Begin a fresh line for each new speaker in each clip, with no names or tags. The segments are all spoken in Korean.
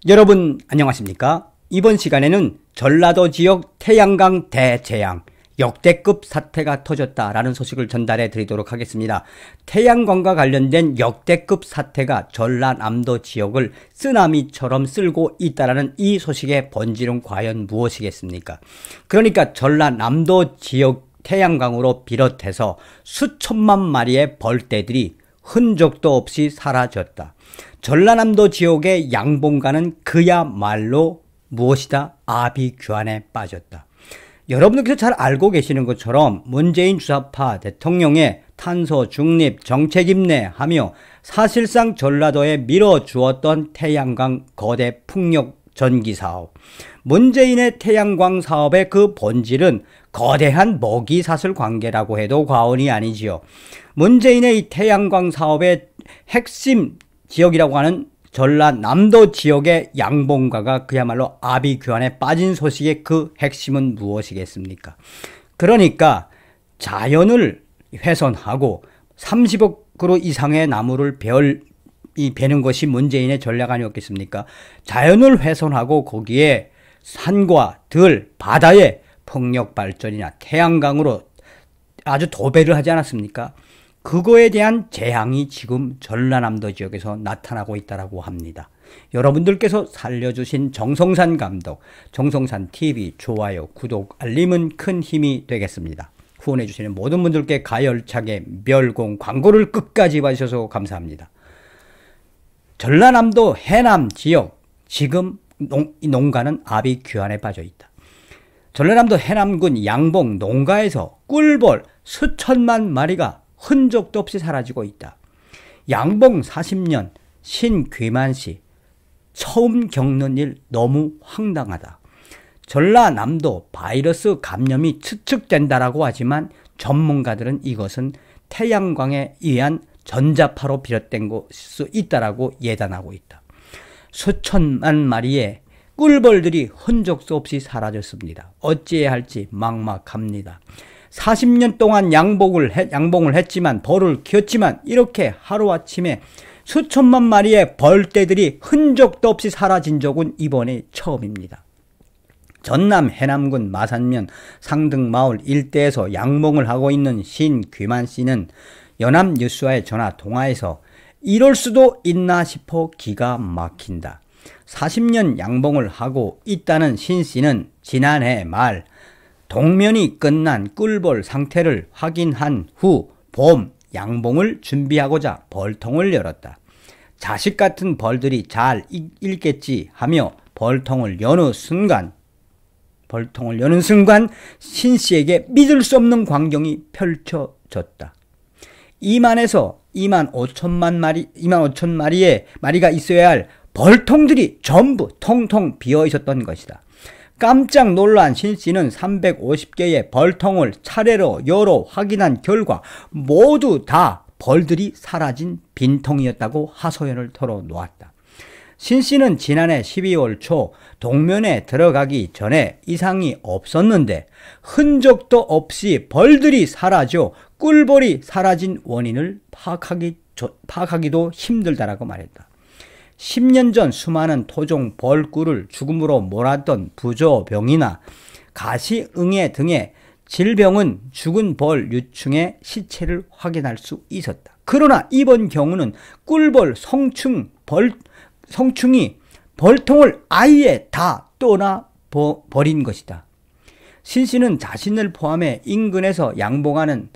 여러분 안녕하십니까? 이번 시간에는 전라도 지역 태양광 대재앙 역대급 사태가 터졌다라는 소식을 전달해 드리도록 하겠습니다. 태양광과 관련된 역대급 사태가 전라남도 지역을 쓰나미처럼 쓸고 있다라는 이 소식의 본질은 과연 무엇이겠습니까? 그러니까 전라남도 지역 태양광으로 비롯해서 수천만 마리의 벌떼들이 흔적도 없이 사라졌다. 전라남도 지역의 양봉가는 그야말로 무엇이다? 아비규환에 빠졌다. 여러분들께서 잘 알고 계시는 것처럼 문재인 주사파 대통령의 탄소 중립 정책 임내하며 사실상 전라도에 밀어주었던 태양광 거대 풍력 전기 사업. 문재인의 태양광 사업의 그 본질은 거대한 먹이사슬 관계라고 해도 과언이 아니지요. 문재인의 이 태양광 사업의 핵심 지역이라고 하는 전라남도 지역의 양봉가가 그야말로 아비규환에 빠진 소식의 그 핵심은 무엇이겠습니까? 그러니까 자연을 훼손하고 30억 그루 이상의 나무를 베는 것이 문재인의 전략 아니었겠습니까? 자연을 훼손하고 거기에 산과 들, 바다에 풍력 발전이나 태양광으로 아주 도배를 하지 않았습니까? 그거에 대한 재앙이 지금 전라남도 지역에서 나타나고 있다고 합니다. 여러분들께서 살려주신 정성산 감독, 정성산TV 좋아요, 구독, 알림은 큰 힘이 되겠습니다. 후원해주시는 모든 분들께 가열차게 멸공 광고를 끝까지 봐주셔서 감사합니다. 전라남도 해남 지역 지금 농가는 아비규환에 빠져 있다. 전라남도 해남군 양봉 농가에서 꿀벌 수천만 마리가 흔적도 없이 사라지고 있다. 양봉 40년 신귀만씨 처음 겪는 일 너무 황당하다. 전라남도 바이러스 감염이 추측된다라고 하지만 전문가들은 이것은 태양광에 의한 전자파로 비롯된 것일 수 있다라고 예단하고 있다. 수천만 마리의 꿀벌들이 흔적도 없이 사라졌습니다. 어찌해야 할지 막막합니다. 40년 동안 양봉을 했지만 벌을 키웠지만 이렇게 하루아침에 수천만 마리의 벌떼들이 흔적도 없이 사라진 적은 이번이 처음입니다. 전남 해남군 마산면 상등마을 일대에서 양봉을 하고 있는 신귀만 씨는 연합뉴스와의 전화 통화에서 이럴 수도 있나 싶어 기가 막힌다. 40년 양봉을 하고 있다는 신 씨는 지난해 말 동면이 끝난 꿀벌 상태를 확인한 후 봄 양봉을 준비하고자 벌통을 열었다. 자식 같은 벌들이 잘 읽겠지 하며 벌통을 여는 순간 신 씨에게 믿을 수 없는 광경이 펼쳐졌다. 2만 5천 마리가 있어야 할 벌통들이 전부 통통 비어 있었던 것이다. 깜짝 놀란 신 씨는 350개의 벌통을 차례로 열어 확인한 결과 모두 다 벌들이 사라진 빈통이었다고 하소연을 털어놓았다. 신 씨는 지난해 12월 초 동면에 들어가기 전에 이상이 없었는데 흔적도 없이 벌들이 사라져 꿀벌이 사라진 원인을 파악하기도 힘들다라고 말했다. 10년 전 수많은 토종 벌꿀을 죽음으로 몰았던 부조병이나 가시응애 등의 질병은 죽은 벌 유충의 시체를 확인할 수 있었다. 그러나 이번 경우는 꿀벌 성충이 벌통을 아예 다 떠나버린 것이다. 신 씨는 자신을 포함해 인근에서 양봉하는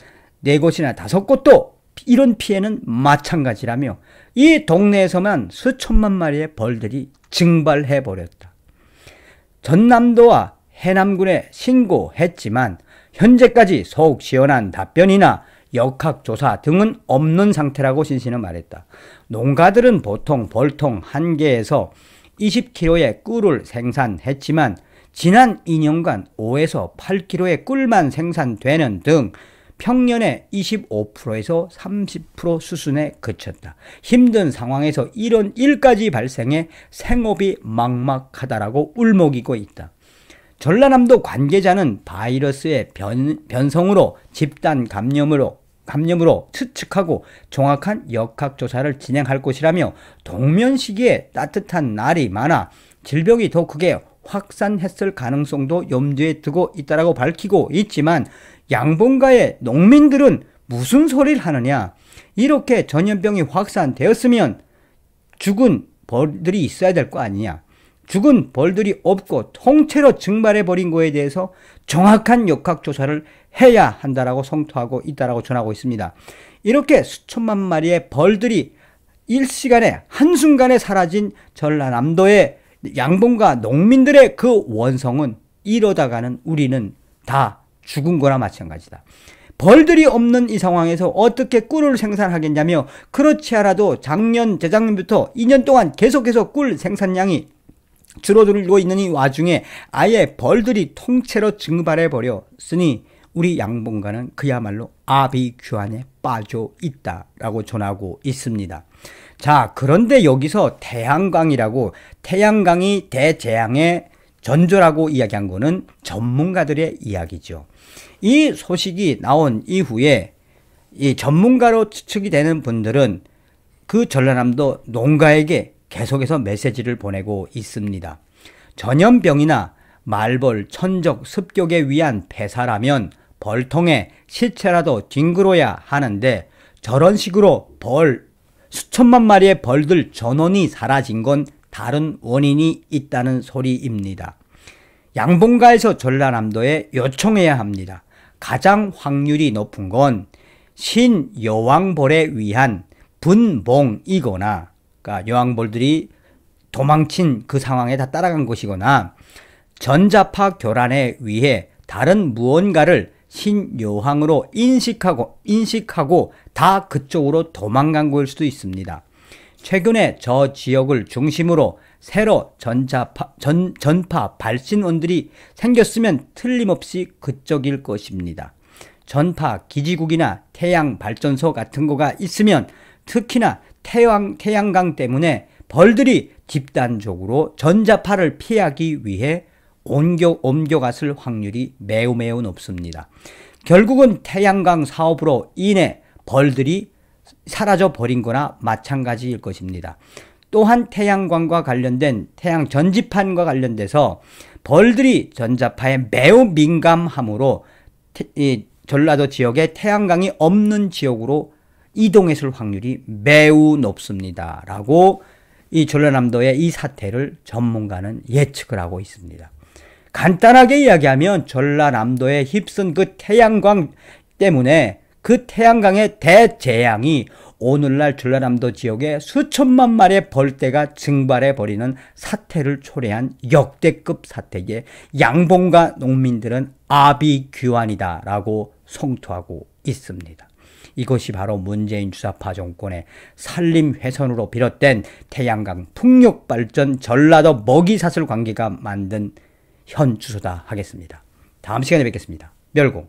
4곳이나 5곳도 이런 피해는 마찬가지라며 이 동네에서만 수천만 마리의 벌들이 증발해버렸다. 전남도와 해남군에 신고했지만 현재까지 속 시원한 답변이나 역학조사 등은 없는 상태라고 신 씨는 말했다. 농가들은 보통 벌통 1개에서 20kg의 꿀을 생산했지만 지난 2년간 5에서 8kg의 꿀만 생산되는 등 평년의 25%에서 30% 수준에 그쳤다. 힘든 상황에서 이런 일까지 발생해 생업이 막막하다라고 울먹이고 있다. 전라남도 관계자는 바이러스의 변성으로 집단 감염으로 감염으로 추측하고 정확한 역학조사를 진행할 것이라며 동면 시기에 따뜻한 날이 많아 질병이 더 크게 확산했을 가능성도 염두에 두고 있다고 밝히고 있지만 양봉가의 농민들은 무슨 소리를 하느냐. 이렇게 전염병이 확산되었으면 죽은 벌들이 있어야 될 거 아니냐. 죽은 벌들이 없고 통째로 증발해버린 거에 대해서 정확한 역학조사를 해야 한다라고 성토하고 있다라고 전하고 있습니다. 이렇게 수천만 마리의 벌들이 일시간에 한순간에 사라진 전라남도의 양봉가 농민들의 그 원성은 이러다가는 우리는 다 죽은 거나 마찬가지다. 벌들이 없는 이 상황에서 어떻게 꿀을 생산하겠냐며, 그렇지 않아도 작년, 재작년부터 2년 동안 계속해서 꿀 생산량이 줄어들고 있는 이 와중에 아예 벌들이 통째로 증발해 버렸으니 우리 양봉가는 그야말로 아비규환에 빠져 있다라고 전하고 있습니다. 자, 그런데 여기서 태양광이 대재앙의 전조라고 이야기한 거는 전문가들의 이야기죠. 이 소식이 나온 이후에 이 전문가로 추측이 되는 분들은 그 전라남도 농가에게 계속해서 메시지를 보내고 있습니다. 전염병이나 말벌, 천적, 습격에 위한 폐사라면 벌통에 시체라도 뒹굴어야 하는데 저런 식으로 수천만 마리의 벌들 전원이 사라진 건 다른 원인이 있다는 소리입니다. 양봉가에서 전라남도에 요청해야 합니다. 가장 확률이 높은 건 신여왕벌에 위한 분봉이거나, 그러니까 여왕벌들이 도망친 그 상황에 다 따라간 것이거나, 전자파 교란에 의해 다른 무언가를 신여왕으로 인식하고 다 그쪽으로 도망간 걸 수도 있습니다. 최근에 저 지역을 중심으로 새로 전파 발신원들이 생겼으면 틀림없이 그쪽일 것입니다. 전파 기지국이나 태양 발전소 같은 거가 있으면 특히나 태양광 때문에 벌들이 집단적으로 전자파를 피하기 위해 옮겨갔을 확률이 매우 높습니다. 결국은 태양광 사업으로 인해 벌들이 사라져 버린 거나 마찬가지일 것입니다. 또한 태양광과 관련된 태양 전지판과 관련돼서 벌들이 전자파에 매우 민감하므로 이 전라도 지역에 태양광이 없는 지역으로 이동했을 확률이 매우 높습니다. 라고 이 전라남도의 이 사태를 전문가는 예측을 하고 있습니다. 간단하게 이야기하면 전라남도에 휩쓴 그 태양광 때문에 그 태양광의 대재앙이 오늘날 전라남도 지역에 수천만 마리의 벌떼가 증발해버리는 사태를 초래한 역대급 사태에 양봉가 농민들은 아비규환이다 라고 성토하고 있습니다. 이것이 바로 문재인 주사파 정권의 산림훼손으로 비롯된 태양광 풍력발전 전라도 먹이사슬 관계가 만든 현 주소다 하겠습니다. 다음 시간에 뵙겠습니다. 멸공.